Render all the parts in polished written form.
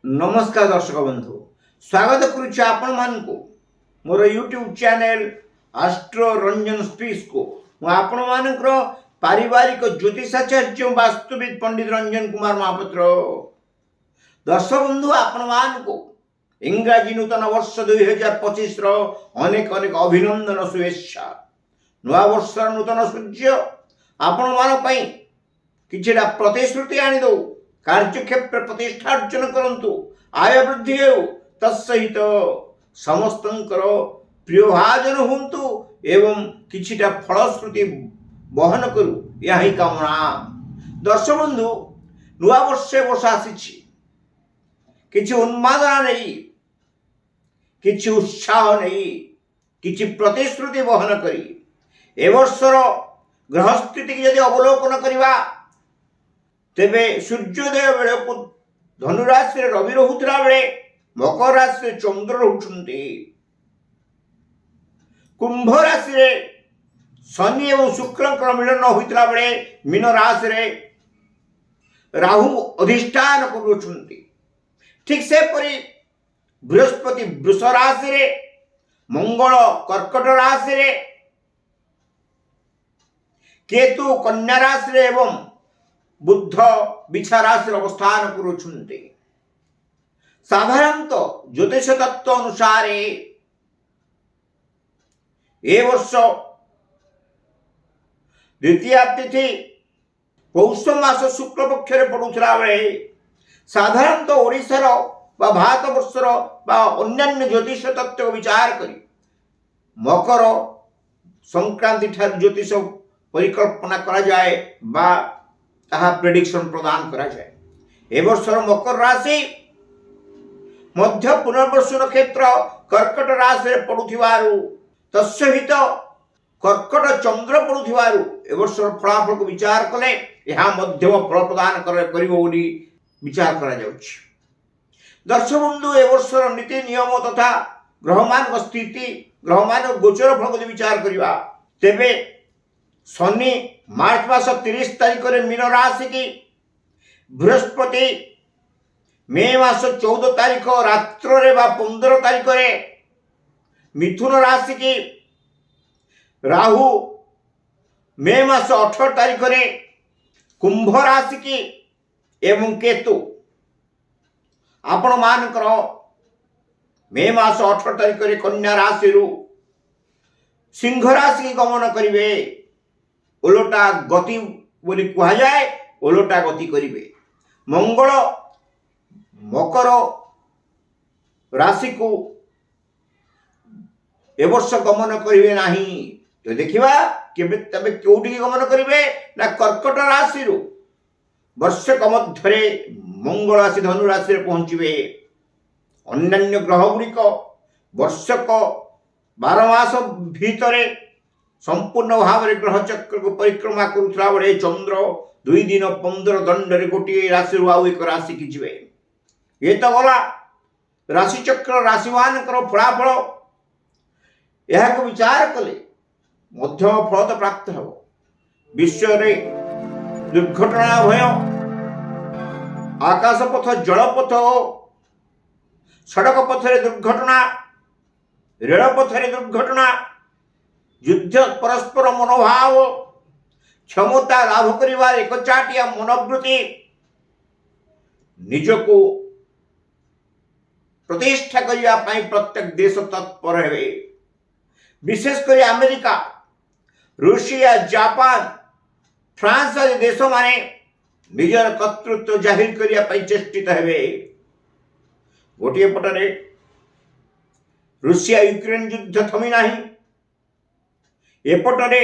नमस्कार दर्शक बंधु, स्वागत करुच्ची आपण मानकु मोर YouTube channel Astro Ranjan speech को आपण मानकर पारिवारिक ज्योतिषाचार्य वास्तुविद पंडित रंजन कुमार महापात्र। दर्शक बंधु आपण मानकु इंग्राजी नूतन वर्ष 2025 अनेक अनेक अभिनंदन शुभेच्छा। नुआ वर्ष नूतन सूर्य आपण मान पई किछिटा प्रतिश्रुति आनी दो, कार्यक्षेत्र प्रतिष्ठा अर्जन करंतु, आय वृद्धि हो, तत्सहित समस्तंकर प्रियभाजन हुंतु एवं किछिटा फलश्रुति बहन करू यही कामना। दर्शक बंधु, नुआ वर्ष आसी किछि उन्मादना नहीं, किछि उत्साह नहीं, किछि प्रतिश्रुति बहन करी ए वर्षर ग्रह स्थिति की यदि अवलोकन करिवा तेबे सूर्योदय बेले धनुराशि रवि रोहुला बेले मकर राशि चंद्र रोचुंती, कुंभ राशि शनि और शुक्र मिलन होता बेले मीन राशि राहु अधिष्ठान करुंट। ठीक से परी बृहस्पति वृष राशि, मंगल कर्कट राशि, केतु कन्या राशि एवं बुद्ध बिछा राशि अवस्थान करुंट। साधारणतः ज्योतिष तत्व अनुसार ए वर्ष द्वितीय तिथि पौष मास शुक्ल पक्ष पड़ूला बेले साधारणतः ओडिशार बा भारत वर्षर बा अन्यान्य ज्योतिष तत्व विचार करी मकर संक्रांति ठार ज्योतिष परिकल्पना करा जाए बा ताहा प्रेडिक्शन प्रदान करा जाए। ए वर्षर मकर राशि मध्य पुनर्वसु नक्षत्र कर्कट राशि पड़ुथिबारु तत्सहित कर्कट चंद्र पड़ुथिबारु ए वर्षर फलाफल को विचार कले यह मध्यम फल प्रदान करिबो बोली विचार करा जाउछि। दर्शक बंधु, ए वर्षर नीति नियम तथा ग्रहमान स्थिति ग्रहमान गोचर फल को विचार करिबा तेबे शनि मार्च मास 30 तारीख में मीन राशि की, बृहस्पति मे मास 14 तारीख रात्र 15 तारीख में मिथुन राशि की, राहु मे मास 18 तारीख में कुंभ राशि की एवं केतु आपण मानकर मे मास 18 तारीख में कन्या राशि सिंह राशि की गमन करिवे। ओलोटा गति बोली कहा जाए, ओलोटा गति करिवे। मंगल मकर राशि को ए वर्ष गमन करिवे नाही। तो देखिबा केबे तबे कोठी गमन करिवे ना कर्कट राशि रु वर्षक मध्यरे मंगल राशि धनु राशि रे पहुंचिवे। अन्यान्य ग्रह गुड़िक वर्षक 12 मास भीतरे संपूर्ण भाव में ग्रह चक्र को परिक्रमा करुला बेले चंद्र 2 दिन 15 दंड गोटे राशि आउ एक राशि की जीवे। ये तो गला राशि चक्र राशि मान फलाफल यह को विचार कले मध्यम फल तो प्राप्त हो। विश्व में दुर्घटना भय आकाश पथ जलपथ सड़क पथरे दुर्घटना रेल पथरे दुर्घटना युद्ध परस्पर मनोभाव क्षमता लाभ करिवार एकचाटिया मनोवृत्ति निजको प्रतिष्ठा करिया पाई प्रत्येक देश तत्पर हेबे। विशेषकर अमेरिका, रूसिया, जापान, फ्रांस आदि देश माने निजर कर्तृत्व जाहिर करिया पाई चेष्टित हेबे। गोटे पटरे रूसिया यूक्रेन युद्ध थमी नाही, एपटरे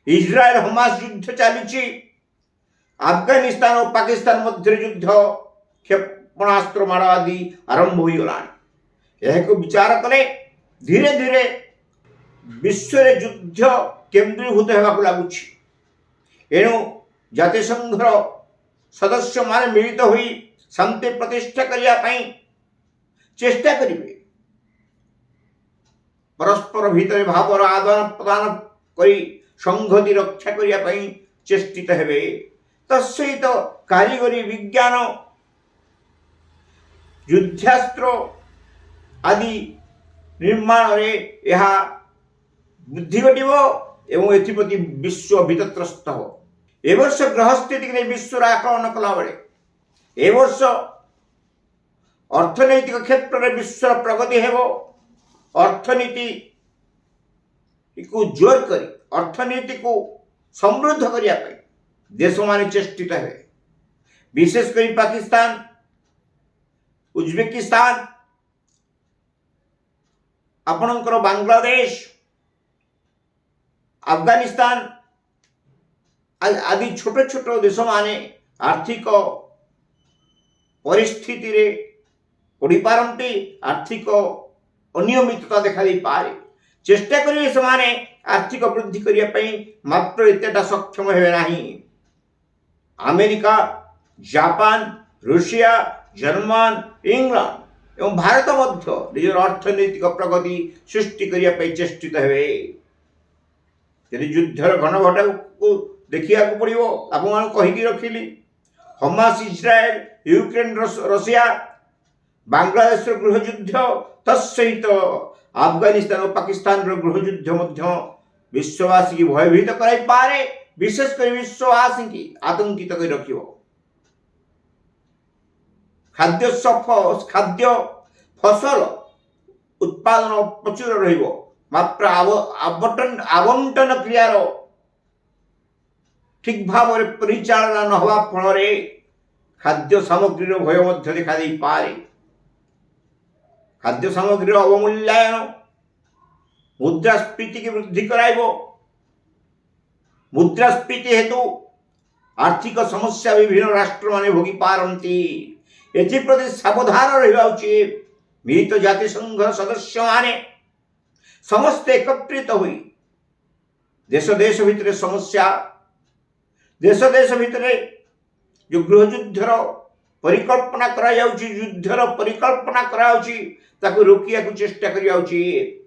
इस्राएल हमास युद्ध चली, अफगानिस्तान और पाकिस्तान मध्य युद्ध क्षेपणास्त्र माड़ आदि आरंभ हो गला। यह विचार कले धीरे धीरे विश्व युद्ध केन्द्रीभूत होगा लगुच। एणु जातिसंघर सदस्य मान मिलित होई शांति प्रतिष्ठा करने चेष्टा करेंगे। परस्पर भीतर भावर आदान प्रदान करी संहति रक्षा करने चेष्टित हेबे। तत्सहित कारीगरी विज्ञान युद्धास्त्र आदि निर्माण में यह बुद्धि घटव एवं एप्रति विश्व भीतत्रस्त हो। ए वर्ष ग्रह स्थिति नहीं विश्व आकलन कला बेले ए वर्ष अर्थनैतिक क्षेत्र में विश्व प्रगति हेब। अर्थनीति को जोर करी अर्थनीति को समृद्ध करने देश मान चेष्टित है। विशेषकर पाकिस्तान, उज्बेकिस्तान, आपणकर बांग्लादेश, अफगानिस्तान आदि छोट छोट देश माने आर्थिक परिस्थिति रे पड़ी पारंती। आर्थिक अनियमितता देखा दे पारे। चेष्टा करिवे समाने आर्थिक वृद्धि करिया पई मात्र एतेटा सक्षम हेबे नाही। America, Japan, Russia, German, England एवं भारत मध्य निजर अर्थनैतिक प्रगति सृष्टि करिया पई चेष्टित हेबे। यदि युद्धर घनघटा को देखिया को पड़िबो आपन मान कहिकी रखिली। हमास इस्राएल, यूक्रेन रशिया, बांग्लादेश गृह युद्ध तत्सहित अफगानिस्तान और पाकिस्तान गृह युद्ध मध्य विश्ववासी की भयभीत कराई पारे। विशेषकर विश्ववासी की आतंकित कर रखिबो। खाद्य फसल उत्पादन प्रचुर रहिबो। मात्र आवंटन क्रियार ठीक भाव में परिचालना न हवा फल खाद्य सामग्री भय मध्य देखा दे पारे। खाद्य सामग्री अवमूल्यायन मुद्रास्फीति की वृद्धि कराइबो। मुद्रास्फीति हेतु आर्थिक समस्या विभिन्न राष्ट्र माने भोगी पारंती। एप्रति सावधान रहिबा उचित। मिलित जातिसंघ सदस्य माने समस्त एकत्रित हुई देश देश भितर समस्या देश देश भितर जो गृह युद्धर परिकल्पना करा जाउची, युद्धर परिकल्पना करा जाउची, ताको रोकिया को चेष्टा करिया उचित।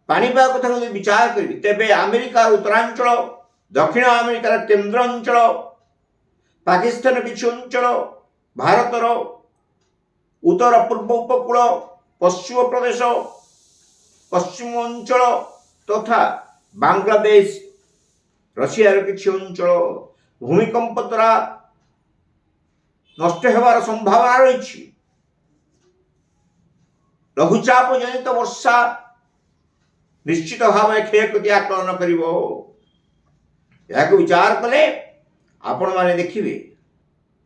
पाणीपाग कथा यदि विचार करी तेबे अमेरिका उत्तरांचल, दक्षिण अमेरिकार केन्द्र अंचल, पाकिस्तान किछि अंचल, भारतर उत्तर पूर्व उपकूल, पश्चिम प्रदेश, पश्चिम अंचल तथा बांग्लादेश, रशियार किछि अंचल भूमिकंप द्वारा नष्ट होवार संभावना रही। लघुचाप जनित वर्षा निश्चित भाव क्षयक्षति आकलन करिवो। याको विचार कले आपण माने देखिबे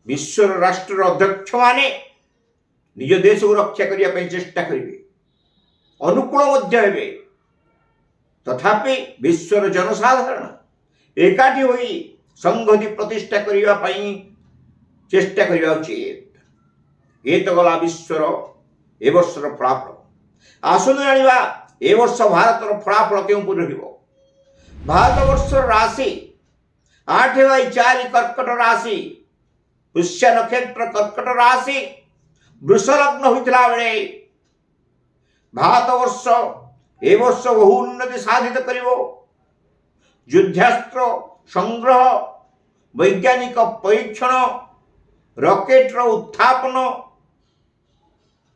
विश्वर राष्ट्र अध्यक्ष माने निज देश को रक्षा करिया पई चेष्टा करिवे, अनुकूल मध्य हेबे। तथापि विश्वर जनसाधारण एकाठी होई संगति प्रतिष्ठा करिया पई चेष्टा करिया उचित। ये तो गला विश्वर ए वर्षर फलाफल। आसनु जानिबा ए वर्ष भारतर फलाफल केउ पुर रहिबो। भारत वर्षर राशि 8/4 कर्कट राशि, पुष्य नक्षत्र कर्कट राशि, वृष लग्न होइतला बेले भारत वर्ष ए वर्ष बहु उन्नति साधित करिवो। युद्धास्त्र संग्रह, वैज्ञानिक परीक्षण, रॉकेटर उत्थापन,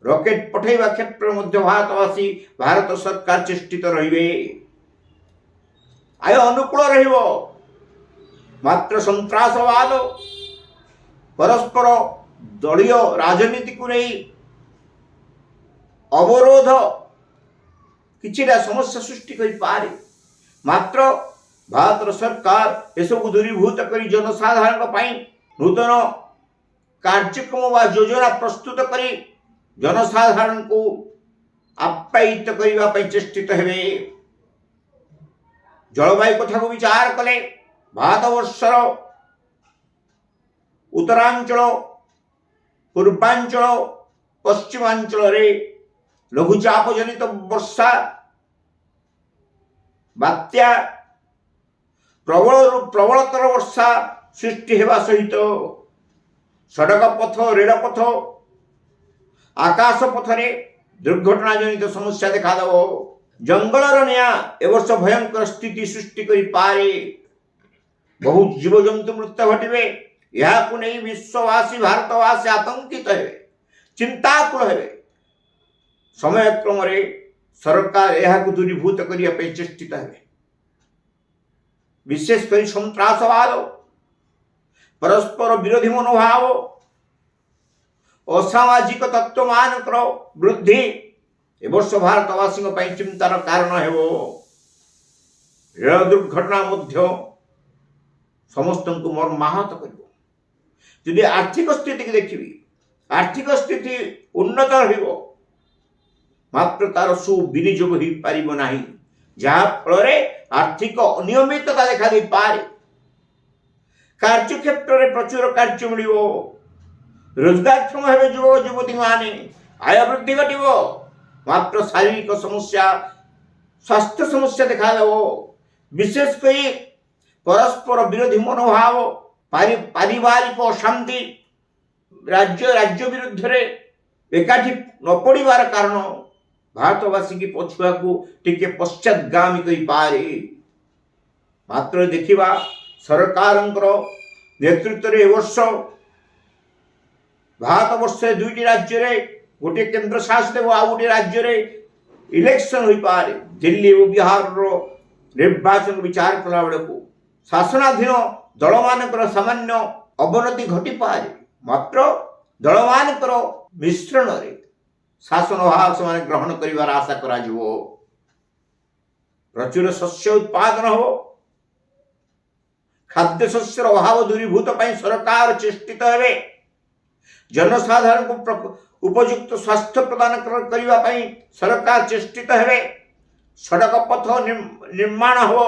रॉकेट पठेवा क्षेत्र मध्य भारत सरकार चेष्टित रहिबे। आय अनुकूल रहिबो। मात्र संत्रासवाद, परस्पर दलीय राजनीति को नहीं अवरोध किछिटा समस्या सृष्टि करि पारे। मात्र भारत सरकार एसबू दूरीभूत करी जनसाधारण पाई नूतन कार्यक्रम व योजना प्रस्तुत करी जनसाधारण को आप्यायित करने पर चेष्टित हेबे। जलवायु कथा को विचार कले भारतवर्षर उत्तरांचल, पूर्वांचल, पश्चिमांचल रे लघुचाप जनित वर्षा, बात्या, प्रबलतर वर्षा सृष्टि हेबा सहित सड़क पथ, रेलपथ, आकाश पथरे दुर्घटना जनित समस्या देखा देव। जंगलर निया ए वर्ष भयंकर स्थिति सृष्टि करि पारे। बहु जीव जंतु मृत्यु घटिबे। यह नहीं विश्ववासी भारतवासी आतंकित हेबे। ଚିନ୍ତାକୁଳ ହେବେ। ସମୟ କ୍ରମରେ ସରକାର ଏହାକୁ ଦୂରୀଭୂତ କରିବା ପାଇଁ ଚେଷ୍ଟିତ ହେବେ। ବିଶେଷ କରି ସନ୍ତ୍ରାସବାଦ, ପରସ୍ପର ବିରୋଧୀ ମନୋଭାବ, ଅସାମାଜିକ ତତ୍ତ୍ୱମାନଙ୍କର ବୃଦ୍ଧି ଏ ବର୍ଷ ଭାରତବାସୀଙ୍କ ପାଇଁ ଚିନ୍ତାର କାରଣ ହେବ। ରେଳ ଦୁର୍ଘଟଣା ମଧ୍ୟ ସମସ୍ତଙ୍କୁ ମର୍ମାହତ କରିବ। ଯଦି ଆର୍ଥିକ ସ୍ଥିତିକୁ ଦେଖିବି, ଆର୍ଥିକ ସ୍ଥିତି ଉନ୍ନତ ରହିବ, ମାତ୍ର ତାର ସୁବିନିଯୋଗ ହୋଇପାରିବ ନାହିଁ, ଯାହାଫଳରେ ଆର୍ଥିକ ଅନିୟମିତତା ଦେଖାଦେଇପାରେ। କାର୍ଯ୍ୟକ୍ଷେତ୍ରରେ ପ୍ରଚୁର କାର୍ଯ୍ୟ ମିଳିବ, ରୋଜଗାରକ୍ଷମ ହେବେ ଯୁବକ ଯୁବତୀମାନେ, ଆୟ ବୃଦ୍ଧି ଘଟିବ, ମାତ୍ର ଶାରୀରିକ ସମସ୍ୟା, ସ୍ୱାସ୍ଥ୍ୟ ସମସ୍ୟା ଦେଖାଦେବ। ବିଶେଷ କରି ପରସ୍ପର ବିରୋଧୀ ମନୋଭାବ, ପାରିବାରିକ ଅଶାନ୍ତି, ରାଜ୍ୟ ବିରୁଦ୍ଧରେ ଏକାଠି ନ ପଡ଼ିବାର କାରଣ ଭାରତବାସୀକି ପଛୁଆକୁ ଟିକେ ପଶ୍ଚାତଗାମୀ କରିପାରେ। ମାତ୍ର ଦେଖିବା ସରକାରଙ୍କର ନେତୃତ୍ୱରେ ଏ ବର୍ଷ ଭାରତବର୍ଷରେ 2ଟି ରାଜ୍ୟରେ, ଗୋଟିଏ କେନ୍ଦ୍ର ଶାସିତ ଏବଂ ଆଉ ଗୋଟିଏ ରାଜ୍ୟରେ ଇଲେକ୍ସନ ହୋଇପାରେ। ଦିଲ୍ଲୀ ଏବଂ ବିହାରର ନିର୍ବାଚନ ବିଚାର କଲା ବେଳକୁ ଶାସନାଧୀନ ଦଳମାନଙ୍କର ସାମାନ୍ୟ ଅବନତି ଘଟିପାରେ, ମାତ୍ର ଦଳମାନଙ୍କର ମିଶ୍ରଣରେ ଶାସନ ଭାର ସେମାନେ ଗ୍ରହଣ କରିବାର ଆଶା କରାଯିବ। ପ୍ରଚୁର ଶସ୍ୟ ଉତ୍ପାଦନ ହେବ। ଖାଦ୍ୟଶସ୍ୟର ଅଭାବ ଦୂରୀଭୂତ ପାଇଁ ସରକାର ଚେଷ୍ଟିତ ହେବେ। ଜନସାଧାରଣଙ୍କୁ ଉପଯୁକ୍ତ ସ୍ୱାସ୍ଥ୍ୟ ପ୍ରଦାନ କରିବା ପାଇଁ ସରକାର ଚେଷ୍ଟିତ ହେବେ। ସଡ଼କ ପଥ ନିର୍ମାଣ ହେବ,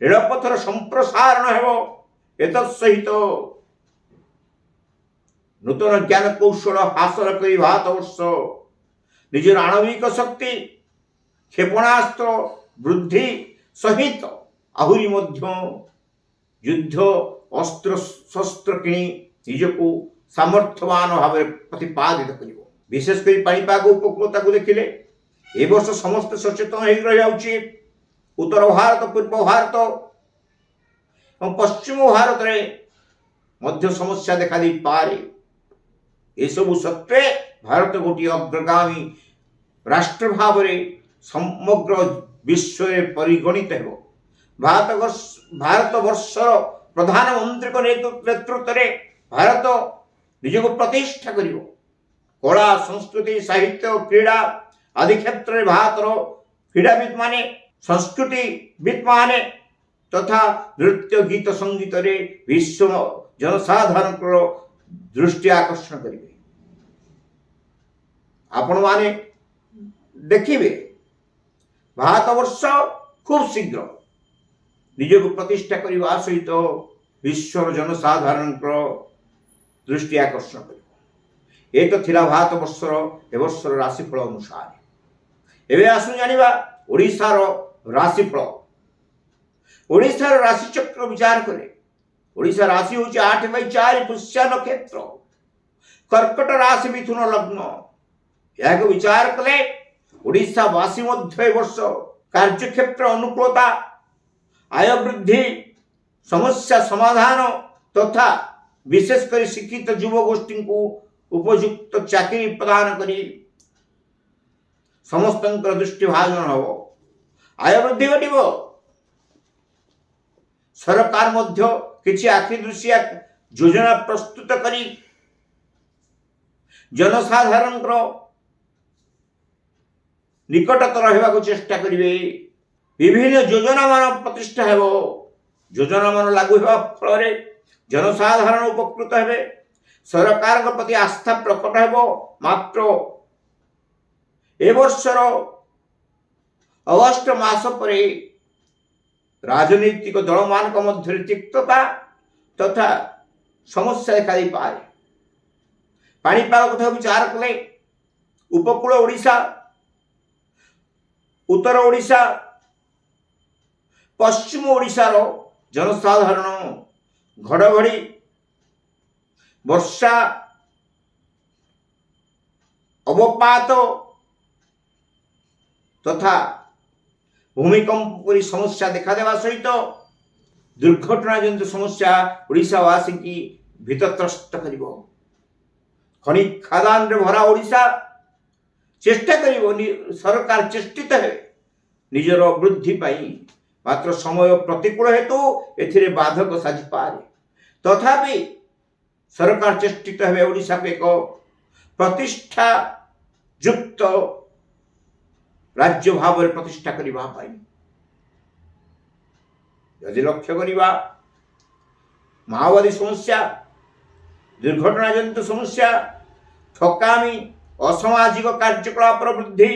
ରେଳପଥର ସମ୍ପ୍ରସାରଣ ହେବ। ଏତତ୍ ସହିତ ନୂତନ ଜ୍ଞାନ କୌଶଳ ହାସଲ କରି ଭାରତବର୍ଷ ନିଜର ଆଣବିକ ଶକ୍ତି, କ୍ଷେପଣାସ୍ତ୍ର ବୃଦ୍ଧି ସହିତ ଆହୁରି ମଧ୍ୟ ଯୁଦ୍ଧ ଅସ୍ତ୍ରଶସ୍ତ୍ର କିଣି ନିଜକୁ ସାମର୍ଥ୍ୟବାନ ଭାବରେ ପ୍ରତିପାଦିତ କରିବ। ବିଶେଷ କରି ପାଣିପାଗ ଉପକୂଳତାକୁ ଦେଖିଲେ ଏ ବର୍ଷ ସମସ୍ତେ ସଚେତନ ହୋଇ ରହିଯାଉଛି। ଉତ୍ତର ଭାରତ, ପୂର୍ବ ଭାରତ ଏବଂ ପଶ୍ଚିମ ଭାରତରେ ମଧ୍ୟ ସମସ୍ୟା ଦେଖାଦେଇପାରେ। ଏସବୁ ସତ୍ତ୍ୱେ ଭାରତ ଗୋଟିଏ ଅଗ୍ରଗାମୀ ରାଷ୍ଟ୍ର ଭାବରେ ସମଗ୍ର ବିଶ୍ୱରେ ପରିଗଣିତ ହେବ। ଭାରତବର୍ଷର ପ୍ରଧାନମନ୍ତ୍ରୀଙ୍କ ନେତୃତ୍ୱରେ ଭାରତ ନିଜକୁ ପ୍ରତିଷ୍ଠା କରିବ। କଳା, ସଂସ୍କୃତି, ସାହିତ୍ୟ, କ୍ରୀଡ଼ା ଆଦି କ୍ଷେତ୍ରରେ ଭାରତର କ୍ରୀଡ଼ାବିତ୍ମାନେ, ସଂସ୍କୃତିବିତ୍ମାନେ ତଥା ନୃତ୍ୟ, ଗୀତ, ସଙ୍ଗୀତରେ ବିଶ୍ୱ ଜନସାଧାରଣଙ୍କର ଦୃଷ୍ଟି ଆକର୍ଷଣ କରିବେ। ଆପଣମାନେ ଦେଖିବେ ଭାରତବର୍ଷ ଖୁବ୍ ଶୀଘ୍ର ନିଜକୁ ପ୍ରତିଷ୍ଠା କରିବା ସହିତ ବିଶ୍ୱର ଜନସାଧାରଣଙ୍କର ଦୃଷ୍ଟି ଆକର୍ଷଣ କରିବ। ଏ ତ ଥିଲା ଭାରତବର୍ଷର ଏ ବର୍ଷର ରାଶିଫଳ ଅନୁସାରେ। ଏବେ ଆସୁ ଜାଣିବା ଓଡ଼ିଶାର ରାଶିଫଳ। ଓଡ଼ିଶାର ରାଶିଚକ୍ର ବିଚାର କଲେ ଓଡ଼ିଶା ରାଶି ହେଉଛି 8/4 ପୁଷ୍ୟା ନକ୍ଷତ୍ର, କର୍କଟ ରାଶି, ମିଥୁନ ଲଗ୍ନ। ଏହାକୁ ବିଚାର କଲେ ଓଡ଼ିଶାବାସୀ ମଧ୍ୟ ଏ ବର୍ଷ କାର୍ଯ୍ୟକ୍ଷେତ୍ର ଅନୁକୂଳତା, ଆୟ ବୃଦ୍ଧି, ସମସ୍ୟା ସମାଧାନ ତଥା ବିଶେଷ କରି ଶିକ୍ଷିତ ଯୁବଗୋଷ୍ଠୀଙ୍କୁ ଉପଯୁକ୍ତ ଚାକିରି ପ୍ରଦାନ କରି ସମସ୍ତଙ୍କର ଦୃଷ୍ଟି ଭାଜନ ହେବ। ଆୟ ବୃଦ୍ଧି ଘଟିବ। ସରକାର ମଧ୍ୟ କିଛି ଆଖିଦୃଶିଆ ଯୋଜନା ପ୍ରସ୍ତୁତ କରି ଜନସାଧାରଣଙ୍କର ନିକଟତର ହେବାକୁ ଚେଷ୍ଟା କରିବେ। ବିଭିନ୍ନ ଯୋଜନାମାନ ପ୍ରତିଷ୍ଠା ହେବ। ଯୋଜନାମାନ ଲାଗୁ ହେବା ଫଳରେ ଜନସାଧାରଣ ଉପକୃତ ହେବେ, ସରକାରଙ୍କ ପ୍ରତି ଆସ୍ଥା ପ୍ରକଟ ହେବ। ମାତ୍ର ଏ ବର୍ଷର ଅଗଷ୍ଟ ମାସ ପରେ ରାଜନୈତିକ ଦଳମାନଙ୍କ ମଧ୍ୟରେ ତିକ୍ତତା ତଥା ସମସ୍ୟା ଦେଖାଦେଇପାରେ। ପାଣିପାଗ କଥା ବିଚାର କଲେ ଉପକୂଳ ଓଡ଼ିଶା, ଉତ୍ତର ଓଡ଼ିଶା, ପଶ୍ଚିମ ଓଡ଼ିଶାର ଜନସାଧାରଣ ଘଡ଼ଘଡ଼ି, ବର୍ଷା, ଅବପାତ ତଥା ଭୂମିକମ୍ପ ପରି ସମସ୍ୟା ଦେଖାଦେବା ସହିତ ଦୁର୍ଘଟଣା ଜନିତ ସମସ୍ୟା ଓଡ଼ିଶାବାସୀଙ୍କୁ ଭୀତତ୍ରସ୍ତ କରିବ। ଖଣି ଖାଦାନରେ ଭରା ଓଡ଼ିଶା ଚେଷ୍ଟା କରିବ, ସରକାର ଚେଷ୍ଟିତ ହେବେ ନିଜର ବୃଦ୍ଧି ପାଇଁ। ମାତ୍ର ସମୟ ପ୍ରତିକୂଳ ହେତୁ ଏଥିରେ ବାଧକ ସାଜିପାରେ। ତଥାପି ସରକାର ଚେଷ୍ଟିତ ହେବେ ଓଡ଼ିଶାକୁ ଏକ ପ୍ରତିଷ୍ଠା ଯୁକ୍ତ ରାଜ୍ୟ ଭାବରେ ପ୍ରତିଷ୍ଠା କରିବା ପାଇଁ। ଯଦି ଲକ୍ଷ୍ୟ କରିବା ମାଓବାଦୀ ସମସ୍ୟା, ଦୁର୍ଘଟଣାଜନିତ ସମସ୍ୟା, ଠକାମୀ, ଅସାମାଜିକ କାର୍ଯ୍ୟକଳାପର ବୃଦ୍ଧି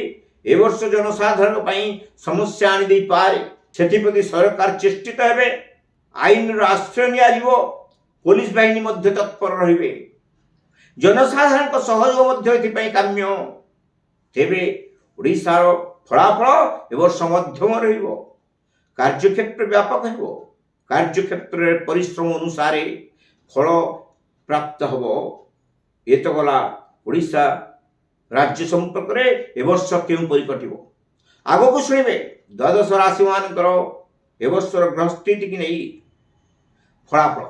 ଏ ବର୍ଷ ଜନସାଧାରଣ ପାଇଁ ସମସ୍ୟା ଆଣିଦେଇପାରେ। ସେଥିପ୍ରତି ସରକାର ଚେଷ୍ଟିତ ହେବେ। ଆଇନର ଆଶ୍ରୟ ନିଆଯିବ, ପୋଲିସ ବାହିନୀ ମଧ୍ୟ ତତ୍ପର ରହିବେ, ଜନସାଧାରଣଙ୍କ ସହଯୋଗ ମଧ୍ୟ ଏଥିପାଇଁ କାମ୍ୟ। ତେବେ ଓଡ଼ିଶାର ଫଳାଫଳ ଏ ବର୍ଷ ମଧ୍ୟମ ରହିବ, କାର୍ଯ୍ୟକ୍ଷେତ୍ର ବ୍ୟାପକ ହେବ, କାର୍ଯ୍ୟକ୍ଷେତ୍ରରେ ପରିଶ୍ରମ ଅନୁସାରେ ଫଳ ପ୍ରାପ୍ତ ହେବ। ଏ ତ ଗଲା ଓଡ଼ିଶା ରାଜ୍ୟ ସମ୍ପର୍କରେ ଏ ବର୍ଷ କେଉଁପରି କଟିବ। ଆଗକୁ ଶୁଣିବେ ଦ୍ୱାଦଶ ରାଶିମାନଙ୍କର ଏ ବର୍ଷର ଗ୍ରହ ସ୍ଥିତିକି ନେଇ ଫଳାଫଳ।